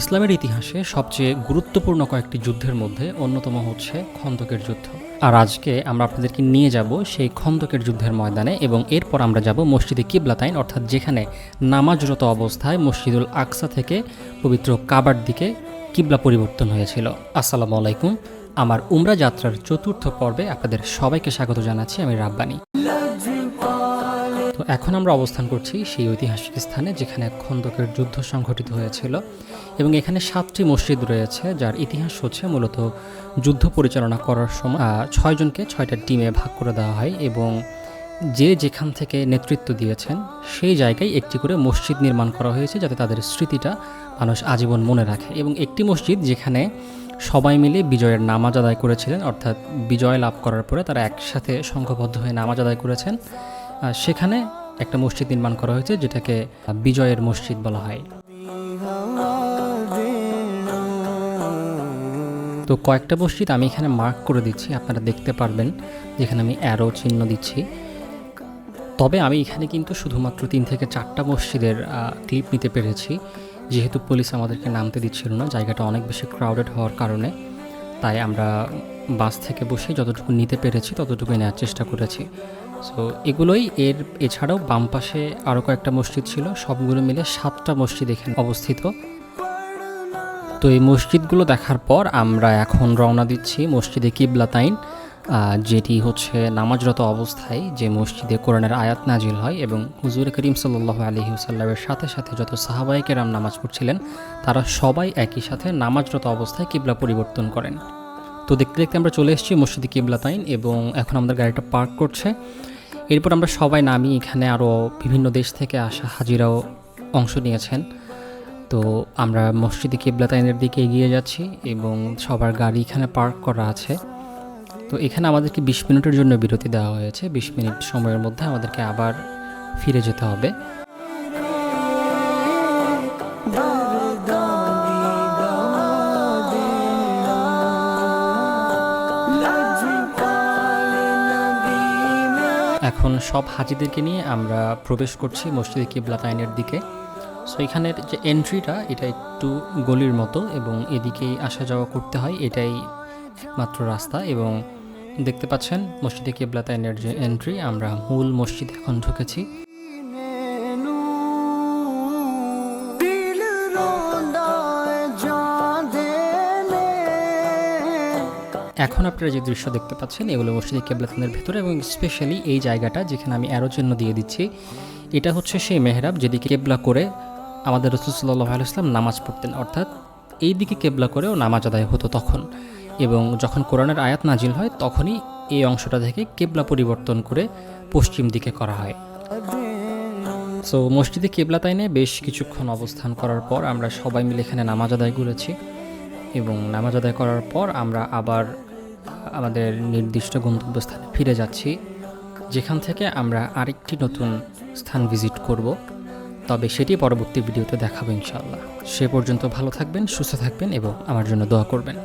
ইসলামের ইতিহাসে সবচেয়ে গুরুত্বপূর্ণ কয়েকটি যুদ্ধের মধ্যে অন্যতম হচ্ছে খন্দকের যুদ্ধ। আর আজকে আমরা আপনাদেরকে নিয়ে যাব সেই খন্দকের যুদ্ধের ময়দানে, এবং এরপর আমরা যাব মসজিদে কিবলাতাইন, অর্থাৎ যেখানে নামাজরত অবস্থায় মসজিদুল আকসা থেকে পবিত্র কাবার দিকে কিবলা পরিবর্তন হয়েছিল। আসসালামু আলাইকুম। আমার উমরা যাত্রার চতুর্থ পর্বে আপনাদের সবাইকে স্বাগত জানাচ্ছি। আমি রাব্বানি। তো এখন আমরা অবস্থান করছি সেই ঐতিহাসিক স্থানে যেখানে খন্দকের যুদ্ধ সংঘটিত হয়েছিল, এবং এখানে 7টি মসজিদ রয়েছে যার ইতিহাস হচ্ছে মূলত যুদ্ধ পরিচালনা করার সময় 6 জনকে 6টা টিমে ভাগ করে দেওয়া হয়, এবং যে যেখান থেকে নেতৃত্ব দিয়েছেন সেই জায়গায় একটি করে মসজিদ নির্মাণ করা হয়েছে যাতে তাদের স্মৃতিটা মানুষ আজীবন মনে রাখে। এবং একটি মসজিদ যেখানে সবাই মিলে বিজয়ের নামাজ আদায় করেছিলেন, অর্থাৎ বিজয় লাভ করার পরে তারা একসাথে সংঘবদ্ধ হয়ে নামাজ আদায় করেছেন, সেখানে একটা মসজিদ নির্মাণ করা হয়েছে যেটাকে বিজয়ের মসজিদ বলা হয়। তো কয়েকটা মসজিদ আমি এখানে মার্ক করে দিচ্ছি, আপনারা দেখতে পারবেন যেখানে আমি অ্যারো চিহ্ন দিচ্ছি। তবে আমি এখানে কিন্তু শুধুমাত্র 3 থেকে 4টা মসজিদের ক্লিপ নিতে পেরেছি, যেহেতু পুলিশ আমাদেরকে নামতে দিচ্ছিল না, জায়গাটা অনেক বেশি ক্রাউডেড হওয়ার কারণে। তাই আমরা বাস থেকে বসে যতটুকু নিতে পেরেছি ততটুকুই নেওয়ার চেষ্টা করেছি। সো এগুলোই এছাড়াও বাম পাশে আরও কয়েকটা মসজিদ ছিল, সবগুলো মিলে 7টা মসজিদ এখানে অবস্থিত। তো এই মসজিদগুলো দেখার পর আমরা এখন রওনা দিচ্ছি মসজিদে কিবলাতাইন, যেটি হচ্ছে নামাজরত অবস্থায় যে মসজিদে কোরআনের আয়াত নাজিল হয়, এবং হুজুর করিম সাল্লাল্লাহু আলাইহি ওয়াসাল্লামের সাথে সাথে যত সাহাবায়ে কেরাম নামাজ পড়ছিলেন তারা সবাই একই সাথে নামাজরত অবস্থায় কিবলা পরিবর্তন করেন। তো দেখতে দেখতে আমরা চলে এসেছি মসজিদে কিবলাতাইন, এবং এখন আমাদের গাড়িটা পার্ক করছে। এরপর আমরা সবাই নামি, এখানে আরও বিভিন্ন দেশ থেকে আসা হাজিরাও অংশ নিয়েছেন। তো আমরা মসজিদে কিবলাতাইনের দিকে এগিয়ে যাচ্ছি, এবং সবার গাড়ি এখানে পার্ক করা আছে। তো এখানে আমাদেরকে 20 মিনিটের জন্য বিরতি দেওয়া হয়েছে। 20 মিনিট সময়ের মধ্যে আমাদেরকে আবার ফিরে যেতে হবে। এখন সব হাজিদেরকে নিয়ে আমরা প্রবেশ করছি মসজিদে কিবলাতাইনের দিকে। সো এখানের যে এন্ট্রিটা এটা একটু গলির মতো, এবং এদিকেই আসা যাওয়া করতে হয়, এটাই একমাত্র রাস্তা। এবং দেখতে পাচ্ছেন মসজিদে কিবলাতাইনের যে এন্ট্রি, আমরা মূল মসজিদে এখন ঢুকেছি। এখন আপনারা যে দৃশ্য দেখতে পাচ্ছেন এগুলো মসজিদে কিবলাতাইনের ভেতরে, এবং স্পেশালি এই জায়গাটা যেখানে আমি অ্যারো চিহ্ন দিয়ে দিচ্ছি, এটা হচ্ছে সেই মেহরাব যেদিকে কেবলা করে আমাদের রাসূল সাল্লাল্লাহু আলাইহি ওয়াসাল্লাম নামাজ পড়তেন, অর্থাৎ এই দিকে কেবলা করেও নামাজ আদায় হতো তখন। এবং যখন কোরআনের আয়াত নাজিল হয় তখনই এই অংশটা থেকে কেবলা পরিবর্তন করে পশ্চিম দিকে করা হয়। সো মসজিদে কিবলাতাইনে বেশ কিছুক্ষণ অবস্থান করার পর আমরা সবাই মিলে এখানে নামাজ আদায় করেছি, এবং নামাজ আদায় করার পর আমরা আবার আমাদের নির্দিষ্ট গন্তব্যস্থানে ফিরে যাচ্ছি, যেখান থেকে আমরা আরেকটি নতুন স্থান ভিজিট করব। তবে সেটি পরবর্তী ভিডিওতে দেখাবো ইনশাআল্লাহ। সে পর্যন্ত ভালো থাকবেন, সুস্থ থাকবেন, এবং আমার জন্য দোয়া করবেন।